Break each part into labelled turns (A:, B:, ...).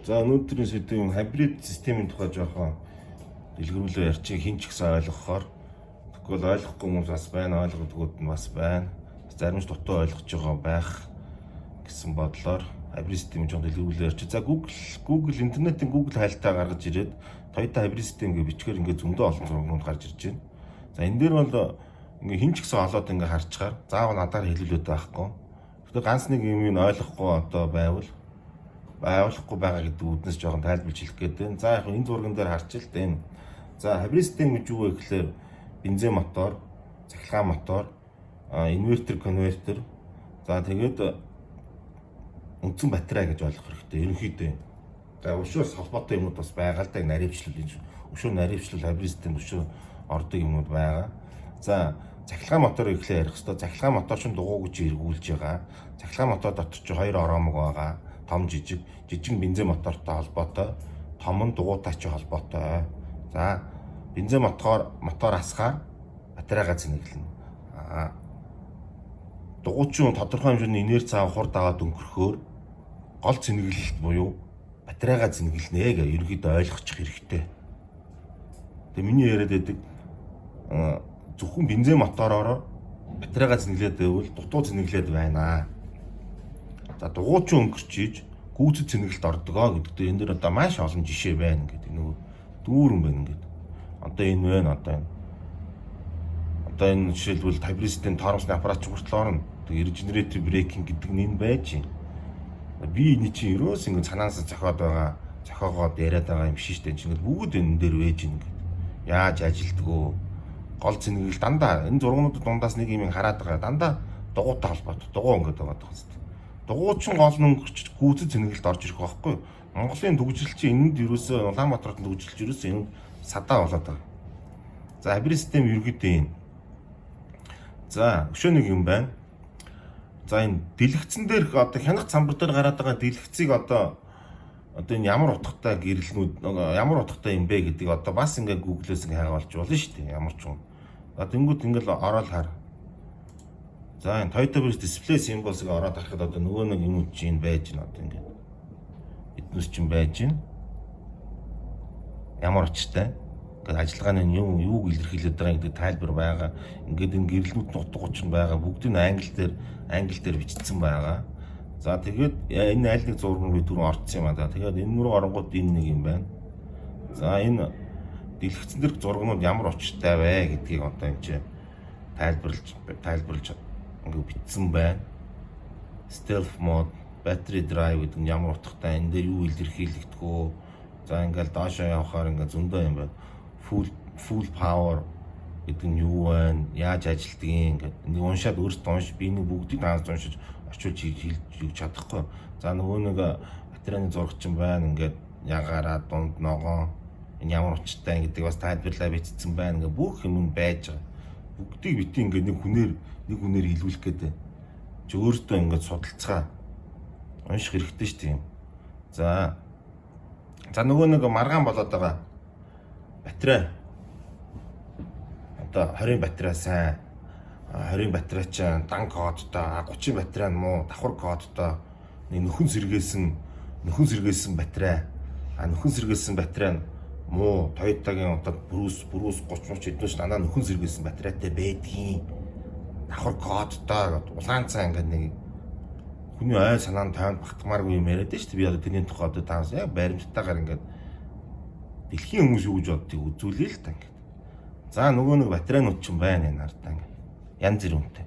A: За өнөөдрийн сэдвийн хибрид системийн тухай жоохон дэлгэрүүлээ ярьчих хин ч гэсэн ойлгохоор. Тэгвэл ойлгохгүй хүмүүс бас байна, ойлгодгууд нь бас байна. Зарим ч дутуу ойлгож байгаа байх гэсэн бодлоор хибрид системийн жоохон дэлгэрүүлээ ярьчих. За Google интернетийн Google хайлтаа гаргаж ирээд Toyota хибрид систем гэж бичгээр ингээд зөндөө олон зургууд гарч ирж байна. За энэ дээр бол ингээ хин ч гэсэн олоод ингээ харчаар заавал надаар хэлүүлээд байхгүй. Тэгвэл ганц нэг юм ойлгохгүй одоо байвал ойлгохгүй байгаа гэдэг үднэс жоохон тайлбарж хэлэх гээд байна. За яг энэ зурган дээр харч л дээ. За хибрид систем гэж юу вэ гэхээр бензин мотор, цахилгаан мотор, инвертер, конвертер. За тэгээд үндсэн батарей гэж ойлгох хэрэгтэй. Ерөнхийдөө. За өшөөс холбоотой юмуд бас байгаа л да наривчлал энэ. Өшөө наривчлал хибрид системд өшөө ордог юмуд байгаа. За цахилгаан моторыг эхлээ ярих хэрэгтэй. Цахилгаан мотор чинь дугуй гэж эргүүлж байгаа. Цахилгаан мотор дотор чинь хоёр оромог байгаа. Том жижиг бензин мотортой холбоотой, том нь дугуйтай ч холбоотой. За бензин мотор асахаар батарейгаа зэнэглэнэ. Дугуйчин тодорхой хэмжээний инерц авах хурд аваад өнгөрөхөөр гол зэнэглэлт буюу батарейгаа зэнэглэнэ гэж ерөнхийдөө ойлгочих хэрэгтэй. Тэгээ миний яриад байдаг зөвхөн бензин мотороор батарейгаа зэнэглээд байвал дутуу зэнэглээд байна. За дугуйчин өнгөрчиж гүйцэд зэнэглэлт ордгоо гэдэгт энэ дэр одоо маш олон жишээ байна гэдэг нэг дүүрэн байна гэдэг. Одоо энэ байна одоо энэ жишээлбэл хибрид систем тоормсны аппарат ч хүртэл орно. Тэгээ регенератив брейкинг гэдэг нь энэ байж байна. Би энэ чинь ерөөс ингэ цаанаас зохиогоод яриад байгаа юм шиг шүү дээ. Ингээд бүгд энэ дээр вэж байна гэдэг. Яаж ажилдгөө гол зэнэглэл дандаа энэ зургуудад дундаас нэг юм хараад байгаа. Дандаа дугуйтай холбоотой. Дугуй ингээд байгаа юм. Дугуйчин гол нь өнгөрч гүйцэд зэнэглэлд орж ирэх байхгүй юу? Монголын төгжрөл чинь энэнд ерөөсөө Улаанбаатарт төгжрөлж ерөөсөө энэ садаа болоод байгаа. За хибрид систем ерөнхийдөө энэ. За өшөө нэг юм байна. За энэ дэлгэцэн дээр одоо хянах самбар дээр гараад байгаа дэлгэцийг одоо энэ ямар утгатай гэрэлнүүд ямар утгатай юм бэ гэдгийг одоо бас ингээ гуглээс ингээ хайгаалж болно шүү дээ. Ямар ч юм. За тэнгууд ингээл ороод хар. За энэ Toyota Bridge display symbols-ыг ороод харахад одоо нөгөө нэг юм чинь байж байна одоо ингээд. Эднес чинь байж байна. Ямар очтой. Ингээд ажиллагааны юуг илэрхийлээд байгаа гэдэг тайлбар байгаа. Ингээд энэ гэрэлнүүд нутгууд чинь байгаа. Бүгдийг англи дээр бичсэн байгаа. За тэгээд энэ айл нэг зураг нь би түрүү орцсон юм аа. Тэгээд энэ рүү оронгууд энэ нэг юм байна. За энэ дэлгэцэн дэх зургнууд ямар очтой вэ гэдгийг одоо энэ чинь тайлбарлаж ингээ бичсэн байна. Stealth mode, battery drive гэдэг нь ямар утгатай, энэ дээр юу илэрхийлэгдэх вэ? За ингээл доошоо явахаар ингээ зөндөө юм байна. Full power гэдэг нь юу вэ? Яаж ажилтгийг ингээ нэг уншаад өөртөө унш би нэг бүгдийг таанаас уншиж орчуулж хэлж чадахгүй. За нөгөө нэг батарейны зураг чинь байна. Ингээд ягаараа дунд ногоон энэ ямар учиртай гэдэг бас тайлбарлаа бичсэн байна. Ингээ бүх юм байж байгаа. Бүгдийг бити ингээ нэг хүнээр хэлүүлэх гэдэг. Чи өөртөө ингээд судалцгаа унших хэрэгтэй шүү дээ. За нөгөө нэг маргаан болоод байгаа батарей. Одоо 20 батарей сайн. 20 батарей чинь дан кодтой, 30 батарей нь муу, давхар кодтой. Нэг нөхөн сэргээсэн батарей. Нөхөн сэргээсэн батарей нь муу, Toyota-гийн одоо Bruce 30 эднээс дандаа нөхөн сэргээсэн батарейтай байдгийн. Давхар кодтой улаан цай ингээд нэг хүний ой санаанд тайван багтмааргүй юм яриад шүү дээ. Би одоо тэрний тухай одоо таанаас яг баримттайгаар ингээд дэлхийн хүмүүс юу гэж боддгийг үзүүлээ л та ингээд. За нөгөө нэг батарейнууд ч юм байна энэ ардаа ингээд. Янз бүр үнэтэй.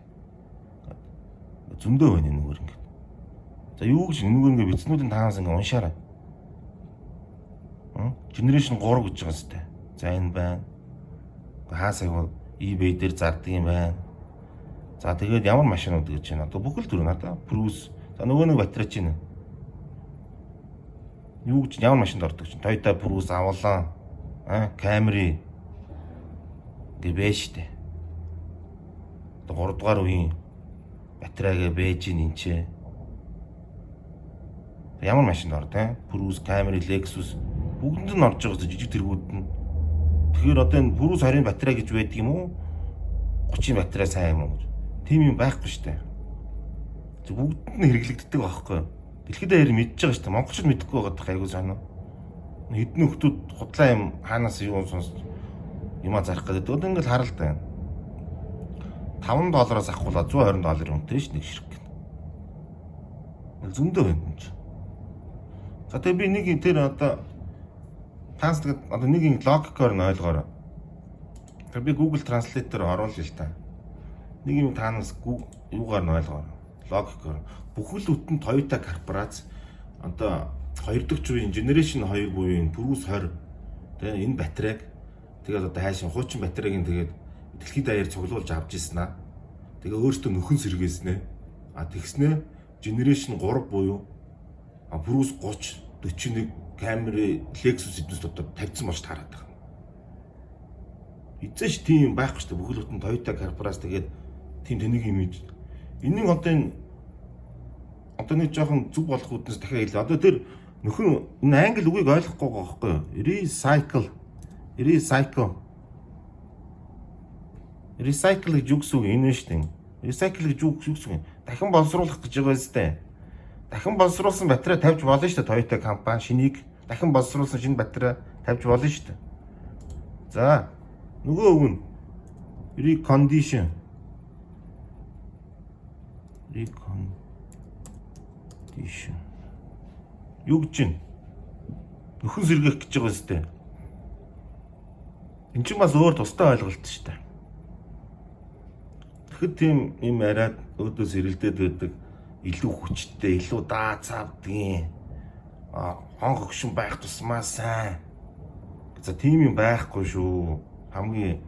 A: Зөндөө байна нөгөө ингээд. За юу гэж нөгөө ингээд бичснүүдийн таанаас ингээд уншаарай. Generation 3 гэж байгаа сте. За энэ байна. Хаасаа eBay дээр зардаг юм байна. За тэгээд ямар машинууд гэж байна. Одоо бүхэл төрөө надаа Prius. За нөгөө нэг батарей чинь. Юу гэж ямар машинд ордог чинь? Toyota Prius, Avalon, Camry гэвэ штэ. Одоо 3 дугаар үеийн батарейгээ бэж ин ч. Ямар машинд ордог? Prius, Camry, Lexus бүгдэнд нь орж байгаа жижиг тэргүүд нь. Тэгэхээр одоо энэ Prius 20 батарей гэж байдаг юм уу? 30 батарей сайн юм уу гэж. Тийм юм байхгүй штэ. Бүгд нь хэрэглэгддэг байхгүй. Дэлхийд даяар мэдж байгаа шүү дээ. Монголчууд мэдэхгүй байгаа айгуу санаа. Хэдэн хүмүүс худлаа юм хаанаас юу сонс юмаа зарах гэдэг. Одоо ингээл харал та. $5 авахгүй $120 үнэтэй ш нэг ширхэг. Зөндөө байна юм чи. За тэгээ би нэг тэр одоо транс одоо нэг логикоор нь ойлгоорой. Тэгээ би Google Translate-ээр оруулъя л та. Нэг юм таанаас юугаар нь ойлгоорой. Логикоор бүхэл бүтэн Toyota корпорац одоо 2 дахь үеийн Generation 2 буюу Purus 20 тэгээ энэ батарейг тэгээд одоо хайшин хуучин батарейг нь тэгээд дэлхийд даяар цуглуулж авч ирсэн аа. Тэгээ өөртөө нөхөн сэргээснэ. А тэгснэ Generation 3 буюу Purus 30 41 Camry Lexus эднээс одоо тавьсан болж таарат байгаа. Эцээш тийм байхгүй шүү дээ. Бүхэл бүтэн Toyota корпорац тэгээд тийм тэнийг имиж. Энийн одоо нэг жоохон зүг болох үднээс дахиад хэлээ. Одоо тэр нөхөн энэ англи үгийг ойлгохгүй байгаа байхгүй юу? Recycle гэж юу гэсэн үг юм шүү дээ. Recycle гэж юу гэсэн үг? Дахин боловсруулах гэж байгаа зү. Дахин боловсруулсан батарей тавьж болно шүү дээ. Toyota компани шинийг дахин боловсруулсан шинэ батарей тавьж болно шүү дээ. За нөгөө үг нь recondition. Юу гэж юм? Нөхөн сэргээх гэж байгаа зү. Энд чинь бас өөр тустай ойлголт шүү дээ. Тэгэхэд тийм юм яриад өөдөөс ирэлдээд байдаг илүү хүчтэй, илүү даа цавдгийн хонх өгшин байх тусмаа сайн. За тийм юм байхгүй шүү. Хамгийн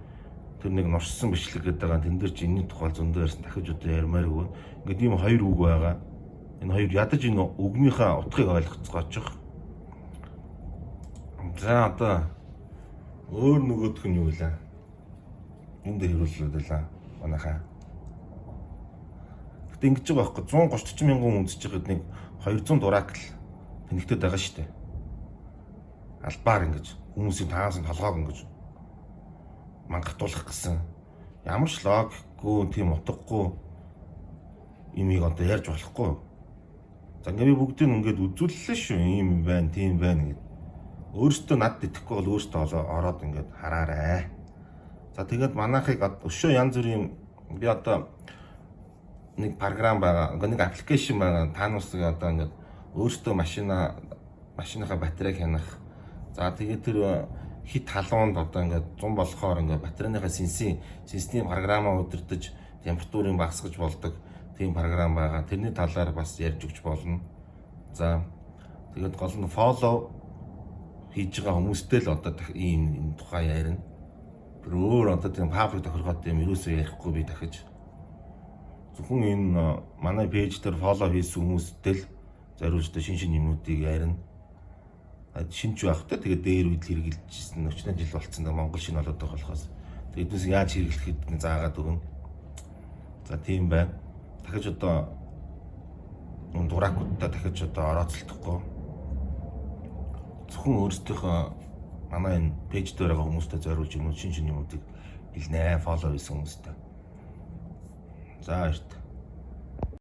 A: тэр нэг норчсон бичлэг гэдэг байгаа. Тэн дээр чи энэний тухай зөндөө ярьсан. Дахиж одоо ярмааргүй. Ингээд ийм хоёр үг байгаа. Энэ хоёр ядаж энэ үгнийхээ утгыг ойлгоцгоочих. За одоо өөр нөгөөх нь юу вэ? Энд дээр хэрүүлээд байлаа. Манайхаа. Гэтэ ингэж байгаа байхгүй 130-40 мянган үндэсч байгаад нэг 200 дуракл тэнэгтэй байгаа шүү дээ. Албаар ингэж хүмүүсийн таасан толгойг ингэж мангатуулах гэсэн. Ямар ч логикгүй тийм утгагүй имийг одоо ярьж болохгүй. За ингээд би бүгдийг ингээд үзүүллээ шүү. Ийм юм байна, тийм байна гэд. Өөртөө над итгэхгүй бол өөртөө ороод ингээд хараарай. За тэгээд манайхыг өшөө янз бүрийн би одоо нэг програм байгаа, нэг аппликейшн байгаа. Та нарыг одоо ингээд өөртөө машиныхаа батарейг хянах. За тэгээд тэр хит халуунд одоо ингээд 100 болохоор ингээд батарейныхаа сенсийн програмаа удирдах, температурыг багасгаж болдог тийм програм байгаа. Тэрний талаар бас ярьж өгч болно. За тэгээд гол нь follow хийж байгаа хүмүүстэй л одоо ийм тухай ярина. Тэр өөр одоо тийм паблик тохиргоод юм юусоо ярихгүй би дахиж. Зөвхөн энэ манай пэйж дээр follow хийсэн хүмүүстэй л зориулж шинэ юмнуудыг ярина. Шинж байхтай тэгээд дээр үед хэрэгжилжсэн 40 жил болцсон да Монгол шинэ болоод байгаа болохоос тэднээс яаж хэрэглэхэд заагаад өгнө. За тийм байна. Дахиж одоо дуракуудтай дахиж одоо орооцолдохгүй. Зөвхөн өөрсдийнхөө манай энэ пэйж дээр байгаа хүмүүстэй зориулж шинэ юмнуудыг хэлнэ, follow хийсэн хүмүүстэй. За эрт.